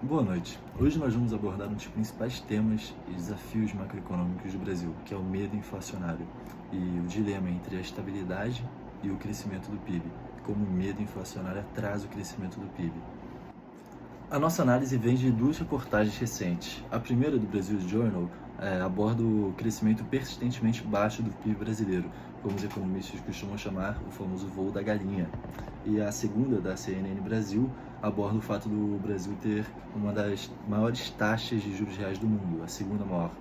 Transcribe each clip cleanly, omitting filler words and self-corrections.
Boa noite. Hoje nós vamos abordar um dos principais temas e desafios macroeconômicos do Brasil, que é o medo inflacionário e o dilema entre a estabilidade e o crescimento do PIB, como o medo inflacionário atrasa o crescimento do PIB. A nossa análise vem de duas reportagens recentes. A primeira, do Brazil Journal, aborda o crescimento persistentemente baixo do PIB brasileiro, como os economistas costumam chamar o famoso voo da galinha. E a segunda, da CNN Brasil, aborda o fato do Brasil ter uma das maiores taxas de juros reais do mundo, a segunda maior.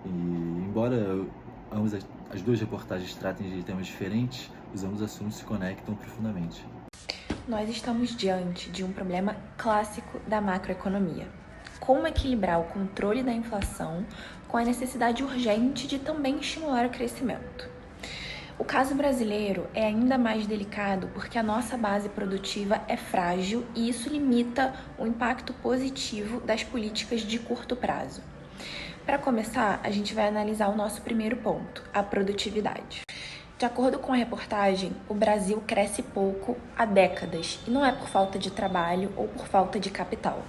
E embora as duas reportagens tratem de temas diferentes, os ambos assuntos se conectam profundamente. Nós estamos diante de um problema clássico da macroeconomia. Como equilibrar o controle da inflação com a necessidade urgente de também estimular o crescimento? O caso brasileiro é ainda mais delicado porque a nossa base produtiva é frágil e isso limita o impacto positivo das políticas de curto prazo. Para começar, a gente vai analisar o nosso primeiro ponto, a produtividade. De acordo com a reportagem, o Brasil cresce pouco há décadas e não é por falta de trabalho ou por falta de capital.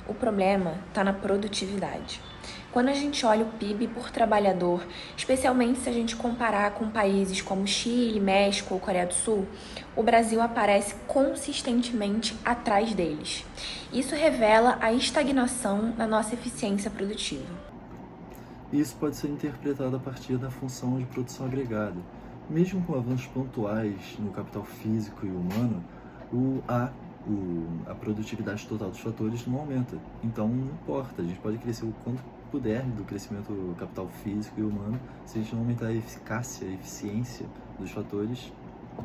O problema está na produtividade. Quando a gente olha o PIB por trabalhador, especialmente se a gente comparar com países como Chile, México ou Coreia do Sul, o Brasil aparece consistentemente atrás deles. Isso revela a estagnação na nossa eficiência produtiva. Isso pode ser interpretado a partir da função de produção agregada. Mesmo com avanços pontuais no capital físico e humano, a produtividade total dos fatores não aumenta. Então não importa, a gente pode crescer o quanto puder do crescimento do capital físico e humano, se a gente não aumentar a eficácia, a eficiência dos fatores,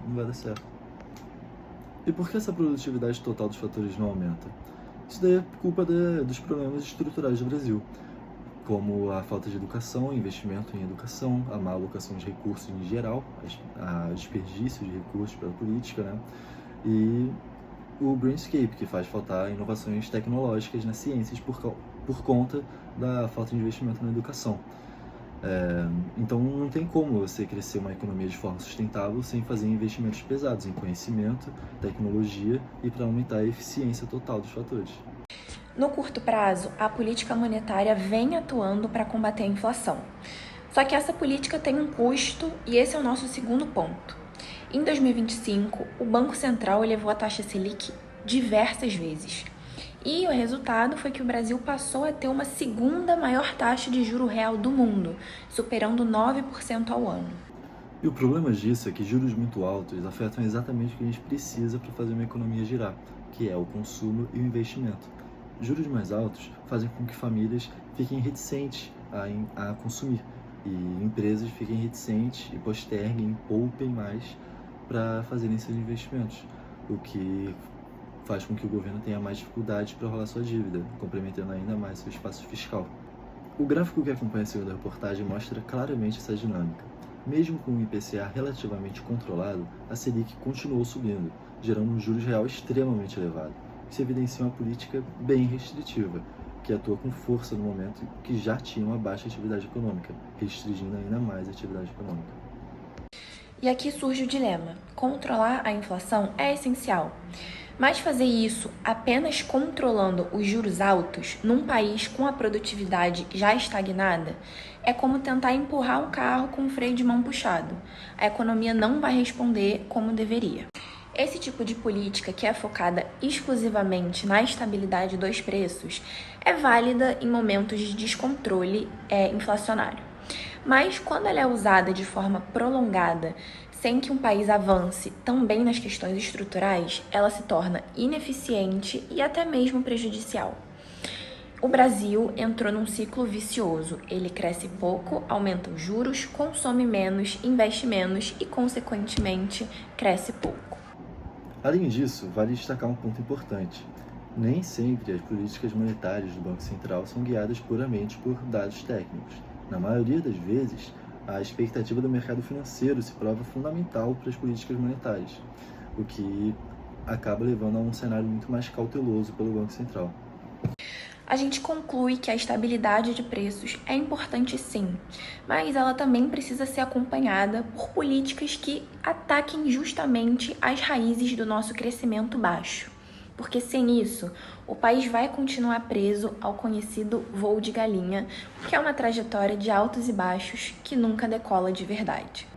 não vai dar certo. E por que essa produtividade total dos fatores não aumenta? Isso daí é culpa dos problemas estruturais do Brasil, como a falta de educação, investimento em educação, a má alocação de recursos em geral, a desperdício de recursos pela política, né? E o Brainscape, que faz faltar inovações tecnológicas nas ciências por conta da falta de investimento na educação. Então não tem como você crescer uma economia de forma sustentável sem fazer investimentos pesados em conhecimento, tecnologia e para aumentar a eficiência total dos fatores. No curto prazo, a política monetária vem atuando para combater a inflação. Só que essa política tem um custo e esse é o nosso segundo ponto. Em 2025, o Banco Central elevou a taxa Selic diversas vezes. E o resultado foi que o Brasil passou a ter uma segunda maior taxa de juro real do mundo, superando 9% ao ano. E o problema disso é que juros muito altos afetam exatamente o que a gente precisa para fazer uma economia girar, que é o consumo e o investimento. Juros mais altos fazem com que famílias fiquem reticentes a consumir e empresas fiquem reticentes e posterguem, poupem mais para fazerem seus investimentos, o que faz com que o governo tenha mais dificuldades para rolar sua dívida, complementando ainda mais seu espaço fiscal. O gráfico que acompanha a segunda reportagem mostra claramente essa dinâmica. Mesmo com o IPCA relativamente controlado, a Selic continuou subindo, gerando um juros real extremamente elevado. Isso evidencia uma política bem restritiva, que atua com força no momento que já tinha uma baixa atividade econômica, restringindo ainda mais a atividade econômica. E aqui surge o dilema: controlar a inflação é essencial, mas fazer isso apenas controlando os juros altos num país com a produtividade já estagnada é como tentar empurrar um carro com o freio de mão puxado. A economia não vai responder como deveria. Esse tipo de política, que é focada exclusivamente na estabilidade dos preços, é válida em momentos de descontrole inflacionário. Mas quando ela é usada de forma prolongada, sem que um país avance também nas questões estruturais, ela se torna ineficiente e até mesmo prejudicial. O Brasil entrou num ciclo vicioso. Ele cresce pouco, aumenta os juros, consome menos, investe menos e, consequentemente, cresce pouco. Além disso, vale destacar um ponto importante. Nem sempre as políticas monetárias do Banco Central são guiadas puramente por dados técnicos. Na maioria das vezes, a expectativa do mercado financeiro se prova fundamental para as políticas monetárias, o que acaba levando a um cenário muito mais cauteloso pelo Banco Central. A gente conclui que a estabilidade de preços é importante sim, mas ela também precisa ser acompanhada por políticas que ataquem justamente as raízes do nosso crescimento baixo. porque sem isso, o país vai continuar preso ao conhecido voo de galinha, que é uma trajetória de altos e baixos que nunca decola de verdade.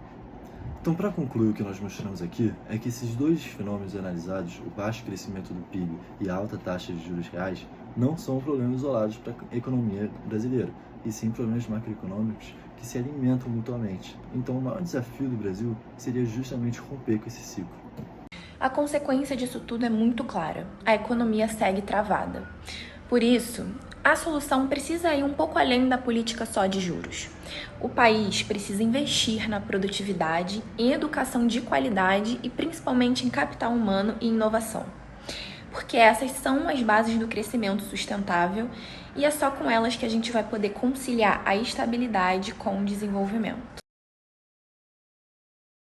Então, para concluir, o que nós mostramos aqui é que esses dois fenômenos analisados, o baixo crescimento do PIB e a alta taxa de juros reais, não são problemas isolados para a economia brasileira, e sim problemas macroeconômicos que se alimentam mutuamente. Então, o maior desafio do Brasil seria justamente romper com esse ciclo. A consequência disso tudo é muito clara: a economia segue travada. Por isso, a solução precisa ir um pouco além da política só de juros. O país precisa investir na produtividade, em educação de qualidade e principalmente em capital humano e inovação. Porque essas são as bases do crescimento sustentável e é só com elas que a gente vai poder conciliar a estabilidade com o desenvolvimento.